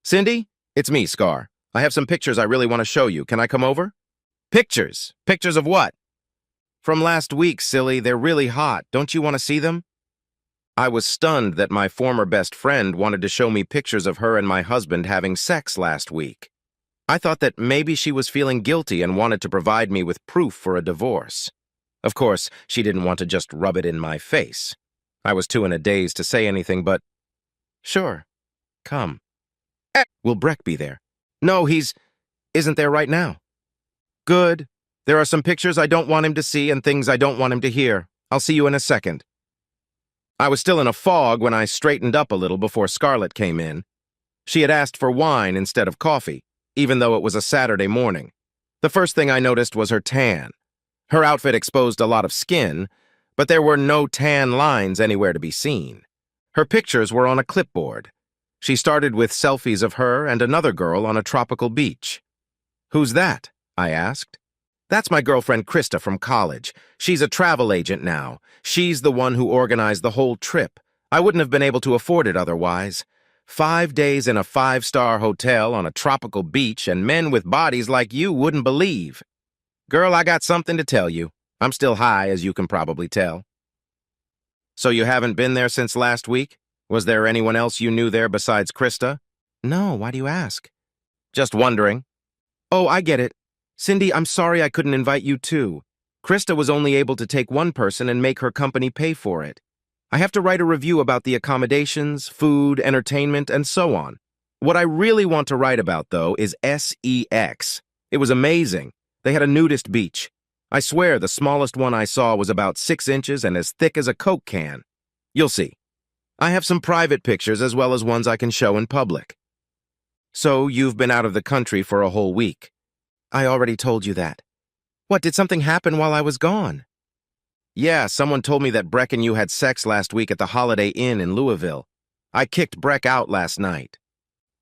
Cindy? It's me, Scar. I have some pictures I really want to show you. Can I come over? Pictures? Pictures of what? From last week, silly. They're really hot. Don't you want to see them? I was stunned that my former best friend wanted to show me pictures of her and my husband having sex last week. I thought that maybe she was feeling guilty and wanted to provide me with proof for a divorce. Of course, she didn't want to just rub it in my face. I was too in a daze to say anything but, "Sure, come." Will Breck be there? No, isn't there right now. Good. There are some pictures I don't want him to see and things I don't want him to hear. I'll see you in a second. I was still in a fog when I straightened up a little before Scarlett came in. She had asked for wine instead of coffee, even though it was a Saturday morning. The first thing I noticed was her tan. Her outfit exposed a lot of skin, but there were no tan lines anywhere to be seen. Her pictures were on a clipboard. She started with selfies of her and another girl on a tropical beach. "Who's that?" I asked. "That's my girlfriend Krista from college. She's a travel agent now. She's the one who organized the whole trip. I wouldn't have been able to afford it otherwise. 5 days in a 5-star hotel on a tropical beach, and men with bodies like you wouldn't believe. Girl, I got something to tell you. I'm still high, as you can probably tell." "So you haven't been there since last week? Was there anyone else you knew there besides Krista?" "No, why do you ask?" "Just wondering." "Oh, I get it. Cindy, I'm sorry I couldn't invite you too. Krista was only able to take one person and make her company pay for it. I have to write a review about the accommodations, food, entertainment, and so on. What I really want to write about, though, is SEX. It was amazing. They had a nudist beach. I swear the smallest one I saw was about 6 inches and as thick as a Coke can. You'll see. I have some private pictures as well as ones I can show in public." "So you've been out of the country for a whole week." "I already told you that." "What, did something happen while I was gone?" "Yeah, someone told me that Breck and you had sex last week at the Holiday Inn in Louisville. I kicked Breck out last night."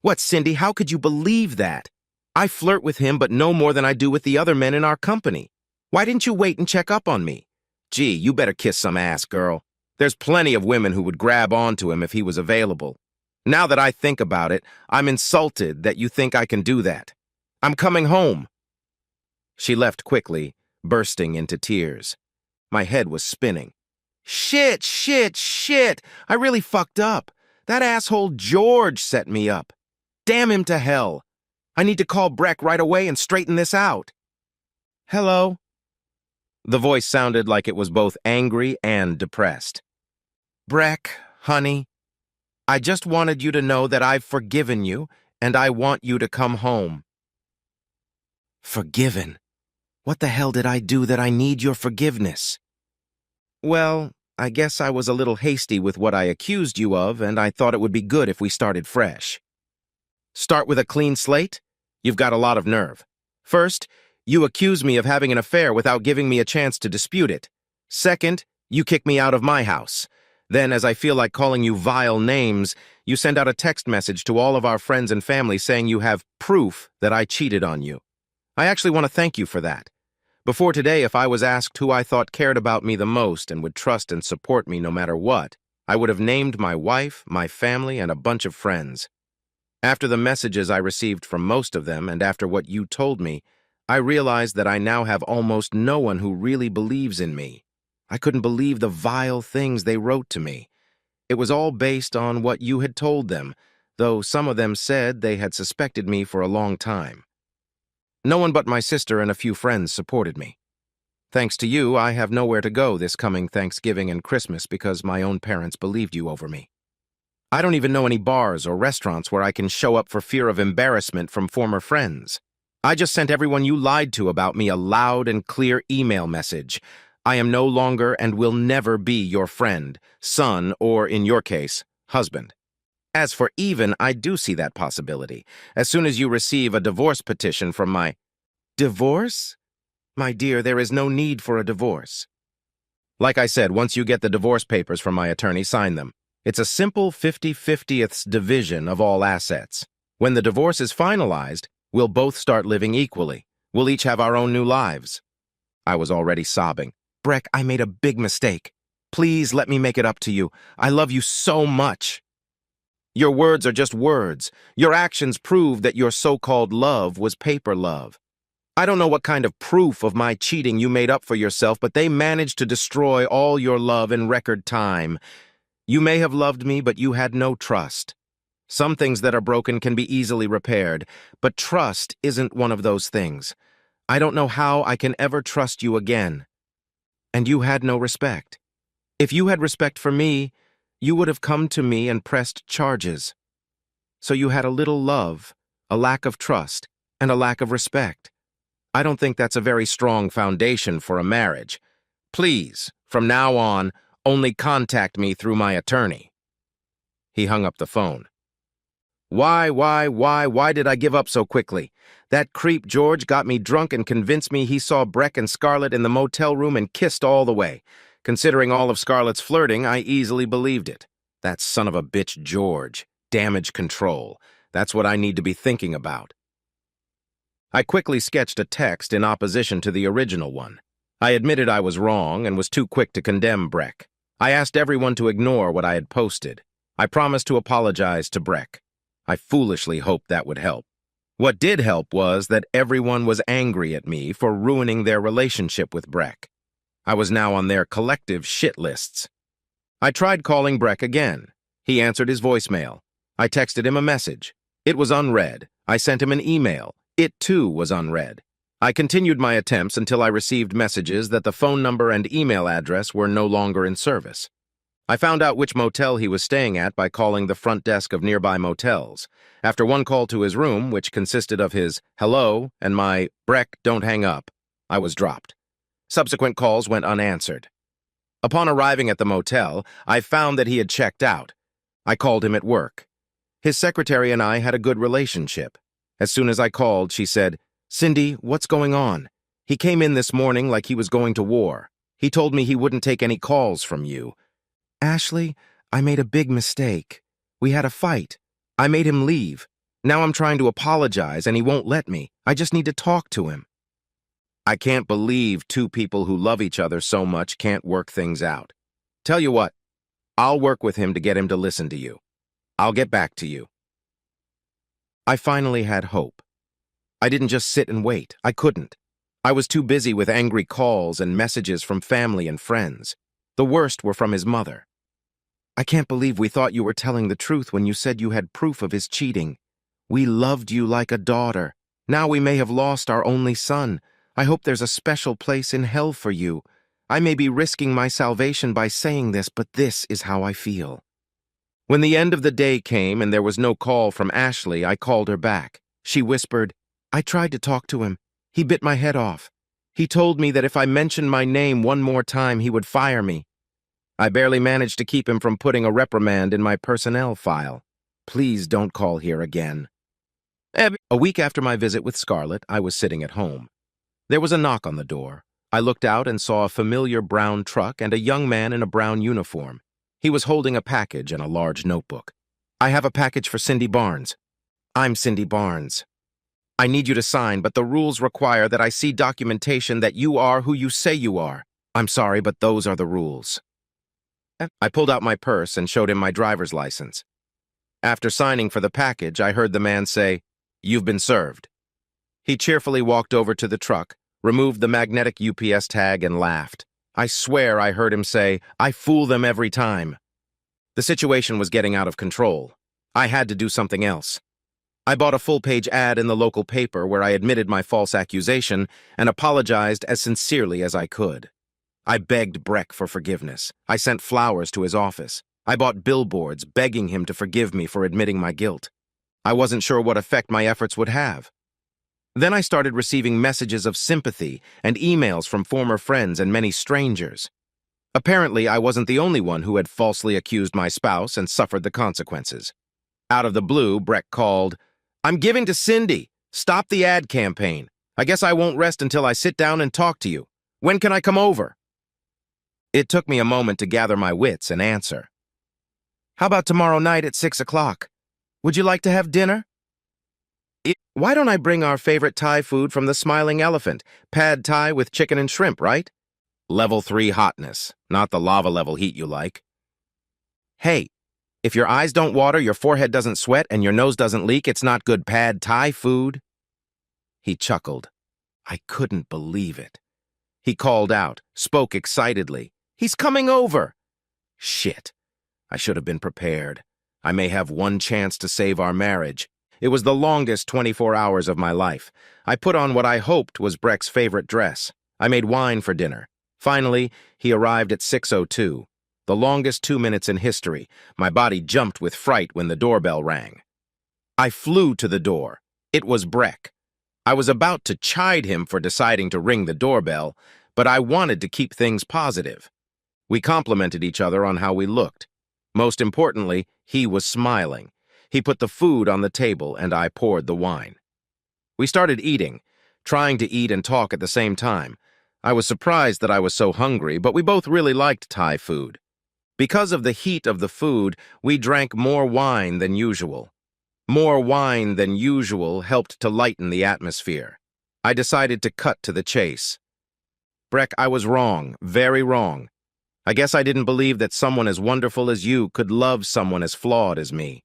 "What, Cindy, how could you believe that? I flirt with him but no more than I do with the other men in our company. Why didn't you wait and check up on me? Gee, you better kiss some ass, girl. There's plenty of women who would grab onto him if he was available. Now that I think about it, I'm insulted that you think I can do that. I'm coming home." She left quickly, bursting into tears. My head was spinning. Shit! I really fucked up. That asshole George set me up. Damn him to hell. I need to call Breck right away and straighten this out. "Hello?" The voice sounded like it was both angry and depressed. "Breck, honey, I just wanted you to know that I've forgiven you, and I want you to come home." Forgiven? What the hell did I do that I need your forgiveness? "Well, I guess I was a little hasty with what I accused you of, and I thought it would be good if we started fresh." "Start with a clean slate? You've got a lot of nerve. First, you accuse me of having an affair without giving me a chance to dispute it. Second, you kick me out of my house. Then, as I feel like calling you vile names, you send out a text message to all of our friends and family saying you have proof that I cheated on you. I actually want to thank you for that. Before today, if I was asked who I thought cared about me the most and would trust and support me no matter what, I would have named my wife, my family, and a bunch of friends. After the messages I received from most of them, and after what you told me, I realized that I now have almost no one who really believes in me. I couldn't believe the vile things they wrote to me. It was all based on what you had told them, though some of them said they had suspected me for a long time. No one but my sister and a few friends supported me. Thanks to you, I have nowhere to go this coming Thanksgiving and Christmas because my own parents believed you over me. I don't even know any bars or restaurants where I can show up for fear of embarrassment from former friends. I just sent everyone you lied to about me a loud and clear email message. I am no longer and will never be your friend, son, or, in your case, husband. As for even, I do see that possibility. As soon as you receive a divorce petition from my... Divorce? My dear, there is no need for a divorce. Like I said, once you get the divorce papers from my attorney, sign them. It's a simple 50/50ths division of all assets. When the divorce is finalized, we'll both start living equally. We'll each have our own new lives. I was already sobbing. Breck, I made a big mistake. Please let me make it up to you. I love you so much. Your words are just words. Your actions prove that your so-called love was paper love. I don't know what kind of proof of my cheating you made up for yourself, but they managed to destroy all your love in record time. You may have loved me, but you had no trust. Some things that are broken can be easily repaired, but trust isn't one of those things. I don't know how I can ever trust you again. And you had no respect. If you had respect for me, you would have come to me and pressed charges. So you had a little love, a lack of trust, and a lack of respect. I don't think that's a very strong foundation for a marriage. Please, from now on, only contact me through my attorney. He hung up the phone. Why did I give up so quickly? That creep George got me drunk and convinced me he saw Breck and Scarlett in the motel room and kissed all the way. Considering all of Scarlett's flirting, I easily believed it. That son of a bitch George. Damage control. That's what I need to be thinking about. I quickly sketched a text in opposition to the original one. I admitted I was wrong and was too quick to condemn Breck. I asked everyone to ignore what I had posted. I promised to apologize to Breck. I foolishly hoped that would help. What did help was that everyone was angry at me for ruining their relationship with Breck. I was now on their collective shit lists. I tried calling Breck again. He answered his voicemail. I texted him a message. It was unread. I sent him an email. It too was unread. I continued my attempts until I received messages that the phone number and email address were no longer in service. I found out which motel he was staying at by calling the front desk of nearby motels. After one call to his room, which consisted of his hello and my Breck, don't hang up, I was dropped. Subsequent calls went unanswered. Upon arriving at the motel, I found that he had checked out. I called him at work. His secretary and I had a good relationship. As soon as I called, she said, "Cindy, what's going on? He came in this morning like he was going to war. He told me he wouldn't take any calls from you." "Ashley, I made a big mistake. We had a fight. I made him leave. Now I'm trying to apologize and he won't let me. I just need to talk to him." I can't believe two people who love each other so much can't work things out. Tell you what, I'll work with him to get him to listen to you. I'll get back to you. I finally had hope. I didn't just sit and wait. I couldn't. I was too busy with angry calls and messages from family and friends. The worst were from his mother. "I can't believe we thought you were telling the truth when you said you had proof of his cheating. We loved you like a daughter. Now we may have lost our only son. I hope there's a special place in hell for you. I may be risking my salvation by saying this, but this is how I feel." When the end of the day came and there was no call from Ashley, I called her back. She whispered, "I tried to talk to him. He bit my head off. He told me that if I mentioned my name one more time, he would fire me. I barely managed to keep him from putting a reprimand in my personnel file. Please don't call here again." A week after my visit with Scarlett, I was sitting at home. There was a knock on the door. I looked out and saw a familiar brown truck and a young man in a brown uniform. He was holding a package and a large notebook. "I have a package for Cindy Barnes." "I'm Cindy Barnes. I need you to sign, but the rules require that I see documentation that you are who you say you are." "I'm sorry, but those are the rules." I pulled out my purse and showed him my driver's license. After signing for the package, I heard the man say, "You've been served." He cheerfully walked over to the truck, removed the magnetic UPS tag, and laughed. I swear I heard him say, "I fool them every time." The situation was getting out of control. I had to do something else. I bought a full-page ad in the local paper where I admitted my false accusation and apologized as sincerely as I could. I begged Breck for forgiveness. I sent flowers to his office. I bought billboards begging him to forgive me for admitting my guilt. I wasn't sure what effect my efforts would have. Then I started receiving messages of sympathy and emails from former friends and many strangers. Apparently, I wasn't the only one who had falsely accused my spouse and suffered the consequences. Out of the blue, Breck called, "I'm giving to Cindy. Stop the ad campaign. I guess I won't rest until I sit down and talk to you. When can I come over?" It took me a moment to gather my wits and answer. "How about tomorrow night at 6 o'clock? Would you like to have dinner?" "Why don't I bring our favorite Thai food from the Smiling Elephant? Pad Thai with chicken and shrimp, right?" Level 3 hotness, not the lava level heat you like. "Hey, If your eyes don't water, your forehead doesn't sweat, and your nose doesn't leak, it's not good pad Thai food. He chuckled. I couldn't believe it. He called out, spoke excitedly. He's coming over! Shit. I should have been prepared. I may have one chance to save our marriage. It was the longest 24 hours of my life. I put on what I hoped was Breck's favorite dress. I made wine for dinner. Finally, he arrived at 6:02. The longest 2 minutes in history. My body jumped with fright when the doorbell rang. I flew to the door. It was Breck. I was about to chide him for deciding to ring the doorbell, but I wanted to keep things positive. We complimented each other on how we looked. Most importantly, he was smiling. He put the food on the table and I poured the wine. We started eating, trying to eat and talk at the same time. I was surprised that I was so hungry, but we both really liked Thai food. Because of the heat of the food, we drank more wine than usual. More wine than usual helped to lighten the atmosphere. I decided to cut to the chase. Breck, I was wrong, very wrong. I guess I didn't believe that someone as wonderful as you could love someone as flawed as me.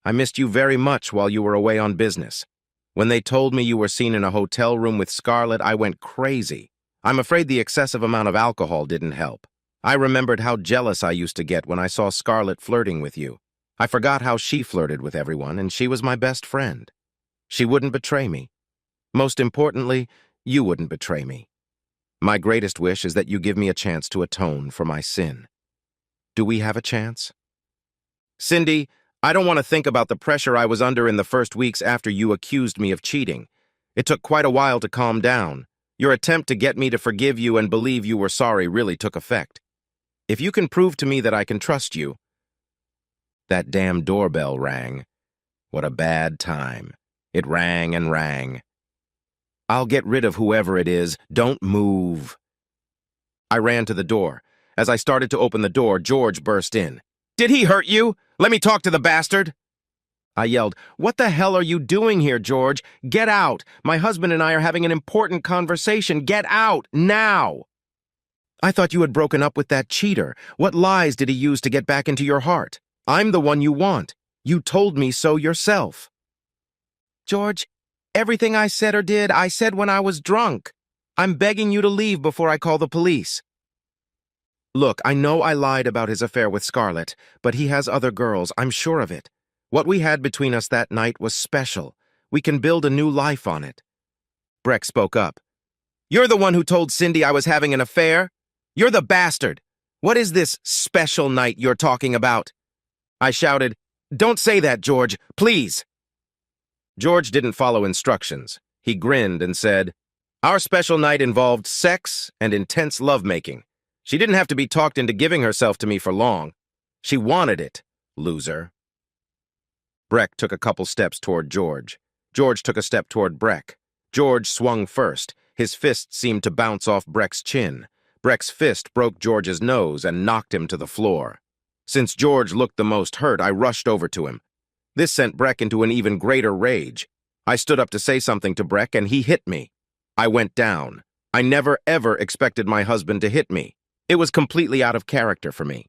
I missed you very much while you were away on business. When they told me you were seen in a hotel room with Scarlett, I went crazy. I'm afraid the excessive amount of alcohol didn't help. I remembered how jealous I used to get when I saw Scarlett flirting with you. I forgot how she flirted with everyone, and she was my best friend. She wouldn't betray me. Most importantly, you wouldn't betray me. My greatest wish is that you give me a chance to atone for my sin. Do we have a chance? Cindy, I don't want to think about the pressure I was under in the first weeks after you accused me of cheating. It took quite a while to calm down. Your attempt to get me to forgive you and believe you were sorry really took effect. If you can prove to me that I can trust you... That damn doorbell rang. What a bad time. It rang and rang. I'll get rid of whoever it is. Don't move. I ran to the door. As I started to open the door, George burst in. Did he hurt you? Let me talk to the bastard. I yelled, What the hell are you doing here, George? Get out. My husband and I are having an important conversation. Get out, now. I thought you had broken up with that cheater. What lies did he use to get back into your heart? I'm the one you want. You told me so yourself. George, everything I said or did, I said when I was drunk. I'm begging you to leave before I call the police. Look, I know I lied about his affair with Scarlett, but he has other girls, I'm sure of it. What we had between us that night was special. We can build a new life on it. Breck spoke up. You're the one who told Cindy I was having an affair? You're the bastard. What is this special night you're talking about? I shouted, Don't say that, George, please. George didn't follow instructions. He grinned and said, Our special night involved sex and intense lovemaking. She didn't have to be talked into giving herself to me for long. She wanted it, loser. Breck took a couple steps toward George. George took a step toward Breck. George swung first. His fist seemed to bounce off Breck's chin. Breck's fist broke George's nose and knocked him to the floor. Since George looked the most hurt, I rushed over to him. This sent Breck into an even greater rage. I stood up to say something to Breck, and he hit me. I went down. I never, ever expected my husband to hit me. It was completely out of character for me.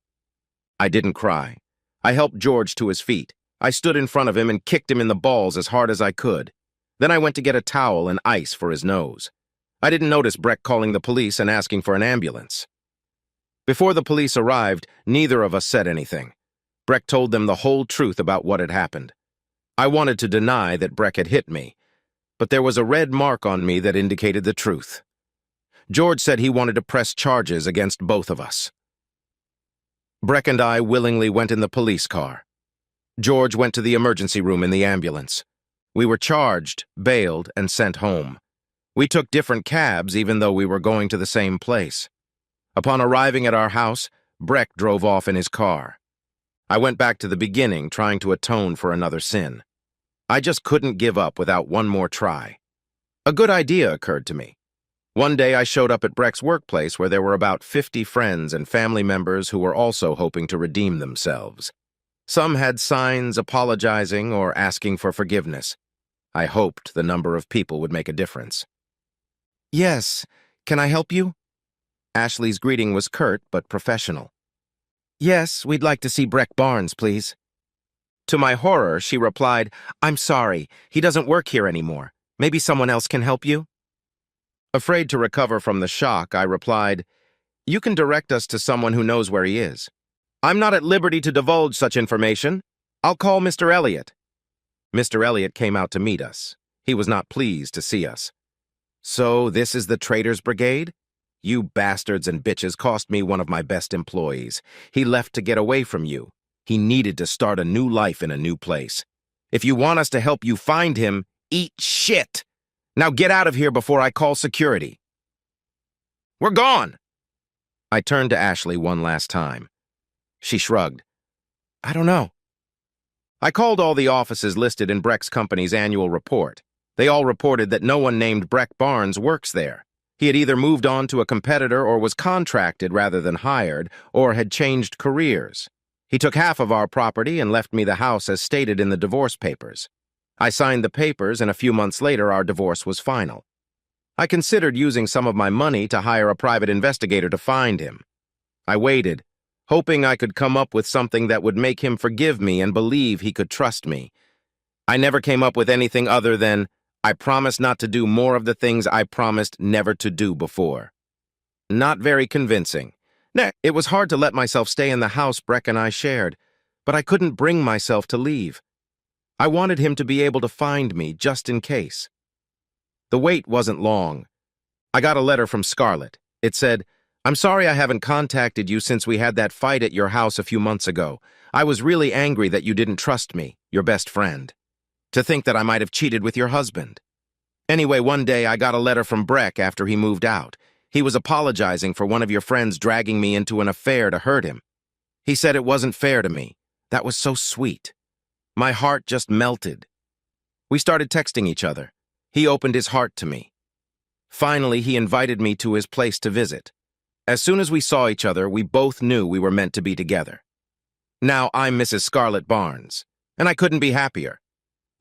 I didn't cry. I helped George to his feet. I stood in front of him and kicked him in the balls as hard as I could. Then I went to get a towel and ice for his nose. I didn't notice Breck calling the police and asking for an ambulance. Before the police arrived, neither of us said anything. Breck told them the whole truth about what had happened. I wanted to deny that Breck had hit me, but there was a red mark on me that indicated the truth. George said he wanted to press charges against both of us. Breck and I willingly went in the police car. George went to the emergency room in the ambulance. We were charged, bailed, and sent home. We took different cabs even though we were going to the same place. Upon arriving at our house, Breck drove off in his car. I went back to the beginning, trying to atone for another sin. I just couldn't give up without one more try. A good idea occurred to me. One day I showed up at Breck's workplace where there were about 50 friends and family members who were also hoping to redeem themselves. Some had signs apologizing or asking for forgiveness. I hoped the number of people would make a difference. Yes, can I help you? Ashley's greeting was curt but professional. Yes, we'd like to see Breck Barnes, please. To my horror, she replied, I'm sorry, he doesn't work here anymore. Maybe someone else can help you? Afraid to recover from the shock, I replied, you can direct us to someone who knows where he is. I'm not at liberty to divulge such information. I'll call Mr. Elliot. Mr. Elliot came out to meet us. He was not pleased to see us. So this is the Traitors Brigade? You bastards and bitches cost me one of my best employees. He left to get away from you. He needed to start a new life in a new place. If you want us to help you find him, eat shit. Now get out of here before I call security. We're gone. I turned to Ashley one last time. She shrugged. I don't know. I called all the offices listed in Breck's company's annual report. They all reported that no one named Breck Barnes works there. He had either moved on to a competitor or was contracted rather than hired, or had changed careers. He took half of our property and left me the house as stated in the divorce papers. I signed the papers, and a few months later our divorce was final. I considered using some of my money to hire a private investigator to find him. I waited, hoping I could come up with something that would make him forgive me and believe he could trust me. I never came up with anything other than, I promise not to do more of the things I promised never to do before. Not very convincing. It was hard to let myself stay in the house Breck and I shared, but I couldn't bring myself to leave. I wanted him to be able to find me just in case. The wait wasn't long. I got a letter from Scarlett. It said, I'm sorry I haven't contacted you since we had that fight at your house a few months ago. I was really angry that you didn't trust me, your best friend. To think that I might have cheated with your husband. Anyway, one day I got a letter from Breck after he moved out. He was apologizing for one of your friends dragging me into an affair to hurt him. He said it wasn't fair to me. That was so sweet. My heart just melted. We started texting each other. He opened his heart to me. Finally, he invited me to his place to visit. As soon as we saw each other, we both knew we were meant to be together. Now I'm Mrs. Scarlett Barnes, and I couldn't be happier.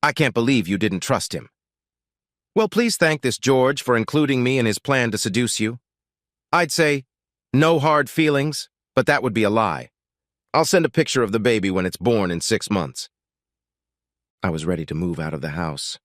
I can't believe you didn't trust him. Well, please thank this George for including me in his plan to seduce you. I'd say, no hard feelings, but that would be a lie. I'll send a picture of the baby when it's born in 6 months. I was ready to move out of the house.